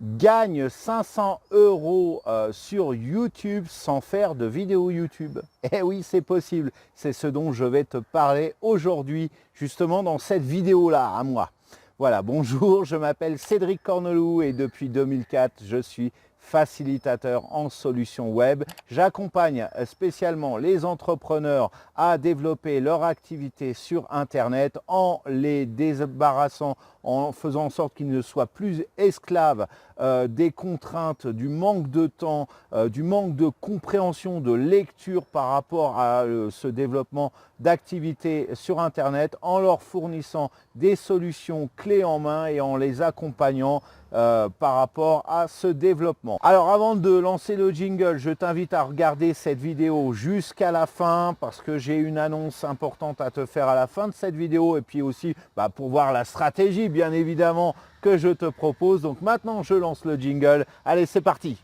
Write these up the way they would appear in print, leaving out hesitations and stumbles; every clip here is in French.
gagne 500 € sur YouTube sans faire de vidéo YouTube. Eh oui, c'est possible. C'est ce dont je vais te parler aujourd'hui, justement dans cette vidéo-là, à moi. Voilà, bonjour, je m'appelle Cédric Corneloup et depuis 2004, je suis facilitateur en solutions web. J'accompagne spécialement les entrepreneurs à développer leur activité sur Internet en les débarrassant, en faisant en sorte qu'ils ne soient plus esclaves des contraintes, du manque de temps, du manque de compréhension, de lecture par rapport à ce développement d'activité sur Internet, en leur fournissant des solutions clés en main et en les accompagnant par rapport à ce développement. Alors avant de lancer le jingle, je t'invite à regarder cette vidéo jusqu'à la fin parce que j'ai une annonce importante à te faire à la fin de cette vidéo et puis aussi pour voir la stratégie bien évidemment que je te propose. Donc maintenant je lance le jingle. Allez, c'est parti!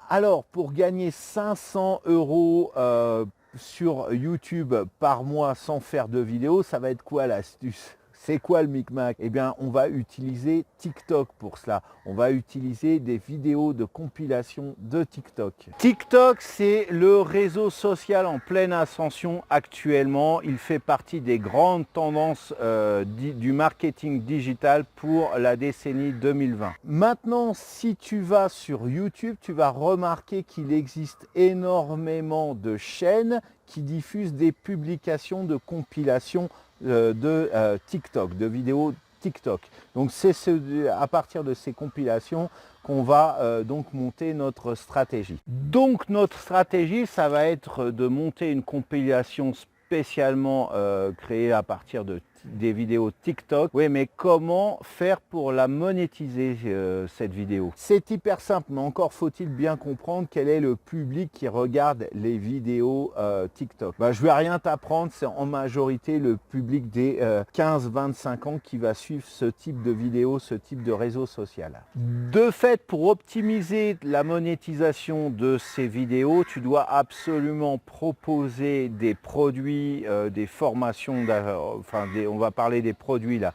Alors pour gagner 500 € sur YouTube par mois sans faire de vidéo, ça va être quoi l'astuce? C'est quoi le micmac? Eh bien, on va utiliser TikTok pour cela. On va utiliser des vidéos de compilation de TikTok. TikTok, c'est le réseau social en pleine ascension actuellement. Il fait partie des grandes tendances du marketing digital pour la décennie 2020. Maintenant, si tu vas sur YouTube, tu vas remarquer qu'il existe énormément de chaînes qui diffusent des publications de compilation de TikTok, de vidéos TikTok. Donc c'est à partir de ces compilations qu'on va donc monter notre stratégie. Donc notre stratégie, ça va être de monter une compilation spécialement créée à partir des vidéos TikTok. Oui, mais comment faire pour la monétiser cette vidéo? C'est hyper simple, mais encore faut-il bien comprendre quel est le public qui regarde les vidéos TikTok. Je vais rien t'apprendre, c'est en majorité le public des 15-25 ans qui va suivre ce type de vidéo, ce type de réseau social. De fait, pour optimiser la monétisation de ces vidéos, tu dois absolument proposer des produits, des formations, on va parler des produits là,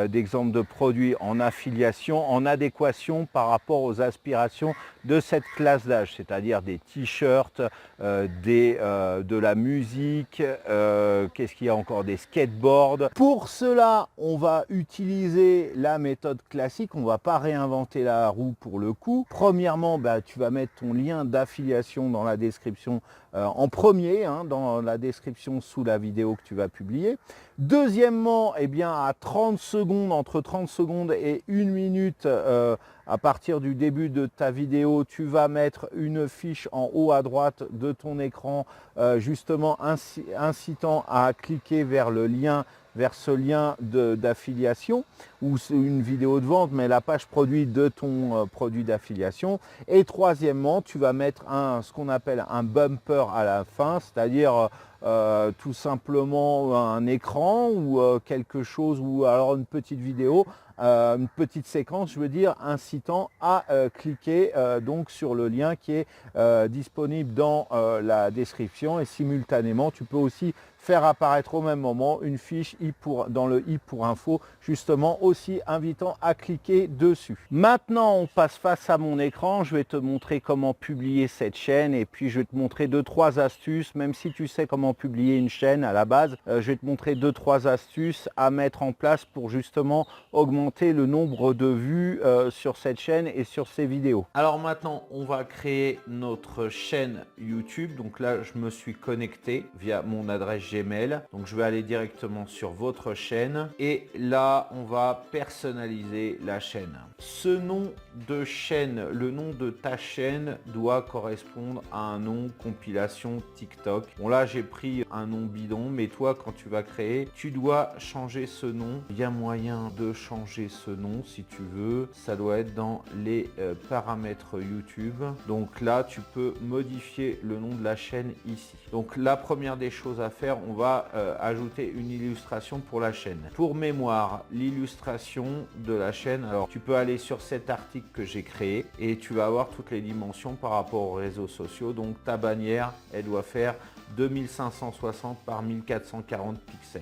d'exemples de produits en affiliation, en adéquation par rapport aux aspirations de cette classe d'âge, c'est-à-dire des t-shirts, de la musique, qu'est-ce qu'il y a encore, des skateboards. Pour cela, on va utiliser la méthode classique, on ne va pas réinventer la roue pour le coup. Premièrement, tu vas mettre ton lien d'affiliation dans la description en premier, dans la description sous la vidéo que tu vas publier. Deuxièmement, à 30 secondes, entre 30 secondes et 1 minute, à partir du début de ta vidéo, tu vas mettre une fiche en haut à droite de ton écran, justement incitant à cliquer vers le lien, vers ce lien d'affiliation ou une vidéo de vente, mais la page produit de ton produit d'affiliation. Et troisièmement, tu vas mettre ce qu'on appelle un bumper à la fin, c'est-à-dire tout simplement un écran ou quelque chose, ou alors une petite vidéo, une petite séquence, je veux dire, incitant à cliquer donc sur le lien qui est disponible dans la description. Et simultanément, tu peux aussi faire apparaître au même moment une fiche dans le i pour info, justement aussi invitant à cliquer dessus. Maintenant, on passe face à mon écran. Je vais te montrer comment publier cette chaîne et puis je vais te montrer 2-3 astuces. Même si tu sais comment publier une chaîne à la base, je vais te montrer 2-3 astuces à mettre en place pour justement augmenter le nombre de vues sur cette chaîne et sur ces vidéos. Alors maintenant, on va créer notre chaîne YouTube. Donc là, je me suis connecté via mon adresse Gmail. Donc je vais aller directement sur votre chaîne et là, on va personnaliser la chaîne. Ce nom de chaîne, le nom de ta chaîne doit correspondre à un nom compilation TikTok. Bon là, j'ai pris un nom bidon, mais toi, quand tu vas créer, tu dois changer ce nom. Il y a moyen de changer ce nom si tu veux. Ça doit être dans les paramètres YouTube. Donc là, tu peux modifier le nom de la chaîne ici. Donc la première des choses à faire, on va ajouter une illustration pour la chaîne. Pour mémoire, l'illustration de la chaîne, alors tu peux aller sur cet article que j'ai créé et tu vas avoir toutes les dimensions par rapport aux réseaux sociaux. Donc ta bannière, elle doit faire 2560 par 1440 pixels.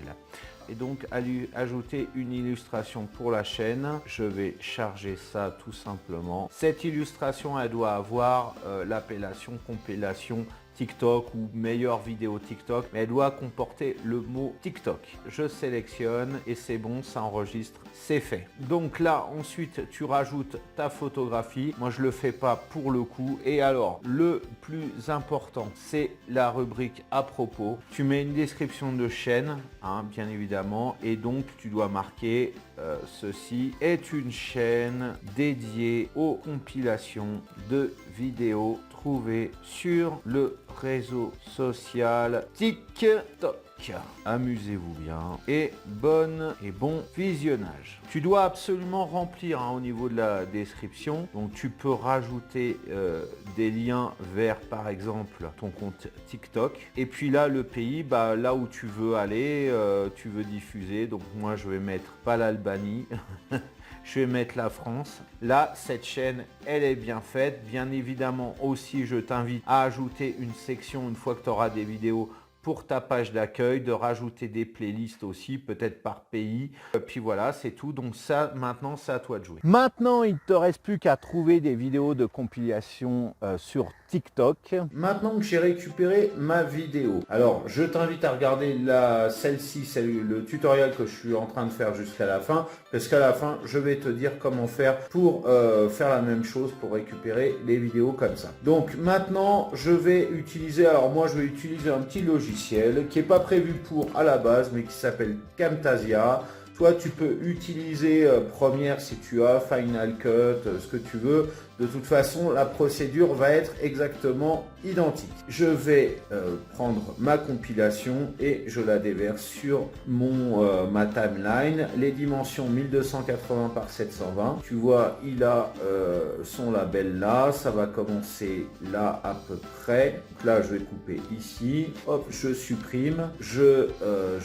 Et donc à lui ajouter une illustration pour la chaîne. Je vais charger ça tout simplement. Cette illustration, elle doit avoir l'appellation compilation TikTok ou meilleure vidéo TikTok, mais elle doit comporter le mot TikTok. Je sélectionne et c'est bon, ça enregistre, c'est fait. Donc là, ensuite, tu rajoutes ta photographie. Moi, je le fais pas pour le coup. Et alors, le plus important, c'est la rubrique à propos. Tu mets une description de chaîne, hein, bien évidemment, et donc tu dois marquer ceci est une chaîne dédiée aux compilations de vidéos trouvées sur le réseau social TikTok. Amusez-vous bien et bon visionnage. Tu dois absolument remplir au niveau de la description. Donc tu peux rajouter des liens vers par exemple ton compte TikTok. Et puis là le pays, là où tu veux aller, tu veux diffuser. Donc moi je vais mettre pas l'Albanie. Je vais mettre la France. Là, cette chaîne, elle est bien faite. Bien évidemment, aussi, je t'invite à ajouter une section une fois que tu auras des vidéos pour ta page d'accueil, de rajouter des playlists aussi, peut-être par pays. Puis voilà, c'est tout. Donc ça, maintenant, c'est à toi de jouer. Maintenant, il ne te reste plus qu'à trouver des vidéos de compilation sur TikTok. Maintenant que j'ai récupéré ma vidéo, alors je t'invite à regarder celle-ci, c'est le tutoriel que je suis en train de faire jusqu'à la fin, parce qu'à la fin, je vais te dire comment faire pour faire la même chose, pour récupérer les vidéos comme ça. Donc maintenant, je vais utiliser, alors moi je vais utiliser un petit logiciel qui n'est pas prévu pour à la base, mais qui s'appelle Camtasia. Toi, tu peux utiliser Premiere si tu as, Final Cut, ce que tu veux. De toute façon, la procédure va être exactement identique. Je vais prendre ma compilation et je la déverse sur ma timeline. Les dimensions 1280 par 720. Tu vois, il a son label là. Ça va commencer là à peu près. Donc là, je vais couper ici. Hop, je supprime. Je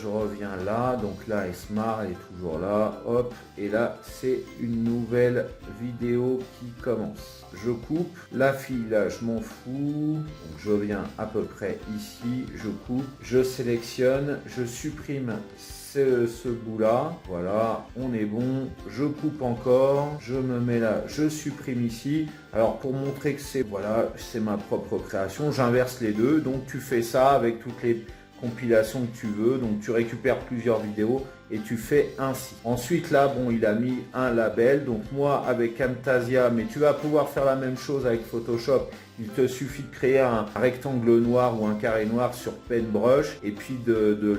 reviens là. Donc là, Esmar est toujours là. Hop, et là, c'est une nouvelle vidéo qui commence. Je coupe, la fille là je m'en fous, donc je viens à peu près ici, je coupe, je sélectionne, je supprime ce bout là, voilà, on est bon, je coupe encore, je me mets là, je supprime ici. Alors pour montrer que c'est ma propre création, j'inverse les deux, donc tu fais ça avec toutes les compilations que tu veux, donc tu récupères plusieurs vidéos et tu fais ainsi. Ensuite là, il a mis un label, donc moi avec Camtasia, mais tu vas pouvoir faire la même chose avec Photoshop. Il te suffit de créer un rectangle noir ou un carré noir sur Paintbrush et puis de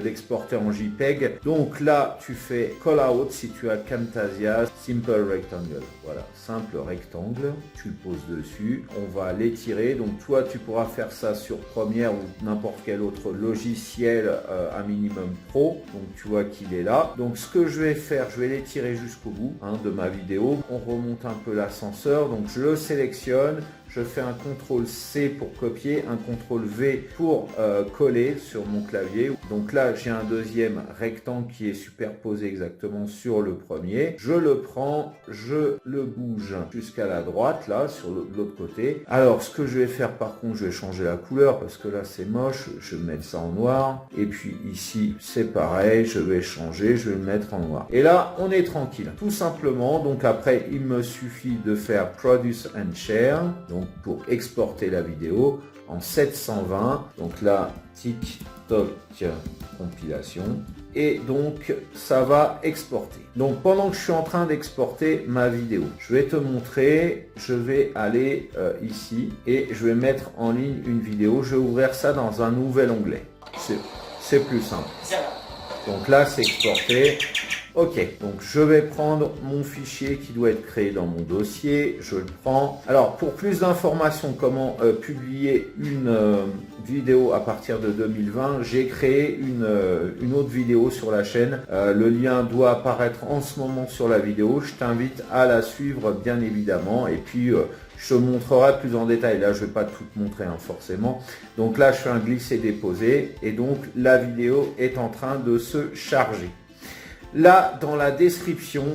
l'exporter en JPEG. Donc là, tu fais Call Out si tu as Camtasia, Simple Rectangle. Voilà, simple rectangle. Tu le poses dessus. On va l'étirer. Donc toi, tu pourras faire ça sur Premiere ou n'importe quel autre logiciel un minimum pro. Donc tu vois qu'il est là. Donc ce que je vais faire, je vais l'étirer jusqu'au bout de ma vidéo. On remonte un peu l'ascenseur. Donc je le sélectionne. Je fais un CTRL C pour copier, un CTRL V pour coller sur mon clavier. Donc là, j'ai un deuxième rectangle qui est superposé exactement sur le premier. Je le prends, je le bouge jusqu'à la droite, là, sur l'autre côté. Alors, ce que je vais faire, par contre, je vais changer la couleur parce que là, c'est moche. Je vais mettre ça en noir. Et puis ici, c'est pareil. Je vais changer, je vais le mettre en noir. Et là, on est tranquille. Tout simplement. Donc après, il me suffit de faire Produce and Share. Donc pour exporter la vidéo en 720, donc là TikTok compilation, et donc ça va exporter. Donc pendant que je suis en train d'exporter ma vidéo, je vais te montrer, je vais aller ici et je vais mettre en ligne une vidéo. Je vais ouvrir ça dans un nouvel onglet, c'est plus simple. Donc là c'est exporté. Ok, donc je vais prendre mon fichier qui doit être créé dans mon dossier, je le prends. Alors pour plus d'informations comment publier une vidéo à partir de 2020, j'ai créé une autre vidéo sur la chaîne. Le lien doit apparaître en ce moment sur la vidéo, je t'invite à la suivre bien évidemment et puis je te montrerai plus en détail. Là je ne vais pas tout te montrer forcément. Donc là je fais un glisser-déposer et donc la vidéo est en train de se charger. Là, dans la description,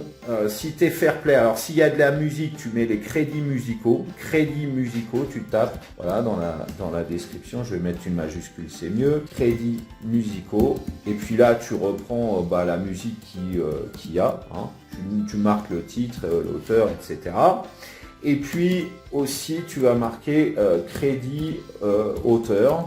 si tu es fair play, alors s'il y a de la musique, tu mets les crédits musicaux. Crédits musicaux, tu tapes, voilà, dans la description, je vais mettre une majuscule, c'est mieux. Crédits musicaux. Et puis là, tu reprends la musique qu'il y a. Hein. Tu marques le titre, l'auteur, etc. Et puis aussi, tu vas marquer crédit auteur.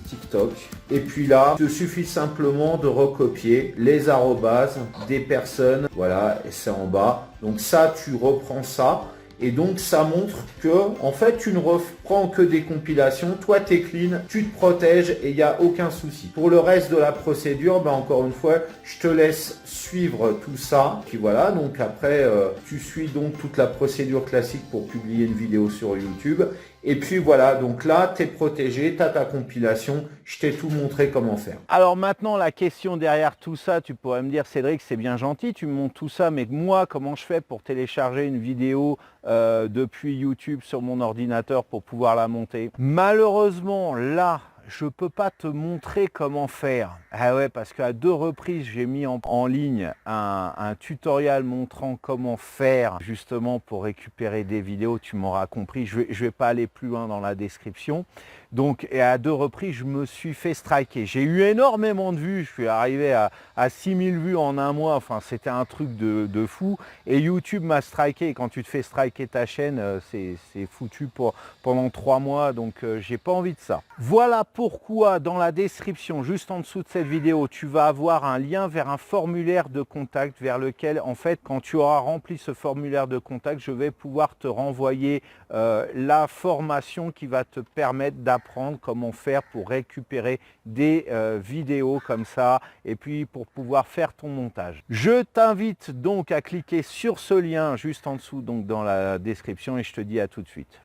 TikTok. Et puis là, il te suffit simplement de recopier les arrobases des personnes. Voilà, et c'est en bas. Donc ça, tu reprends ça. Et donc ça montre que en fait tu ne reprends que des compilations, toi tu es clean, tu te protèges et il n'y a aucun souci. Pour le reste de la procédure, encore une fois, je te laisse suivre tout ça. Puis voilà, donc après tu suis donc toute la procédure classique pour publier une vidéo sur YouTube. Et puis voilà, donc là, tu es protégé, tu as ta compilation, je t'ai tout montré comment faire. Alors maintenant, la question derrière tout ça, tu pourrais me dire, Cédric, c'est bien gentil, tu me montres tout ça, mais moi, comment je fais pour télécharger une vidéo depuis YouTube sur mon ordinateur pour pouvoir la monter? Malheureusement, là, je ne peux pas te montrer comment faire. Ah ouais, parce qu'à 2 reprises, j'ai mis en ligne un tutoriel montrant comment faire justement pour récupérer des vidéos. Tu m'auras compris, je vais pas aller plus loin dans la description. Donc, et à 2 reprises, je me suis fait striker. J'ai eu énormément de vues. Je suis arrivé à 6000 vues en un mois. Enfin, c'était un truc de fou. Et YouTube m'a striké. Et quand tu te fais striker ta chaîne, c'est foutu pendant 3 mois. Donc, j'ai pas envie de ça. Voilà pourquoi dans la description, juste en dessous de cette vidéo, tu vas avoir un lien vers un formulaire de contact vers lequel, en fait, quand tu auras rempli ce formulaire de contact, je vais pouvoir te renvoyer la formation qui va te permettre d'apprendre comment faire pour récupérer des vidéos comme ça et puis pour pouvoir faire ton montage. Je t'invite donc à cliquer sur ce lien juste en dessous, donc dans la description, et je te dis à tout de suite.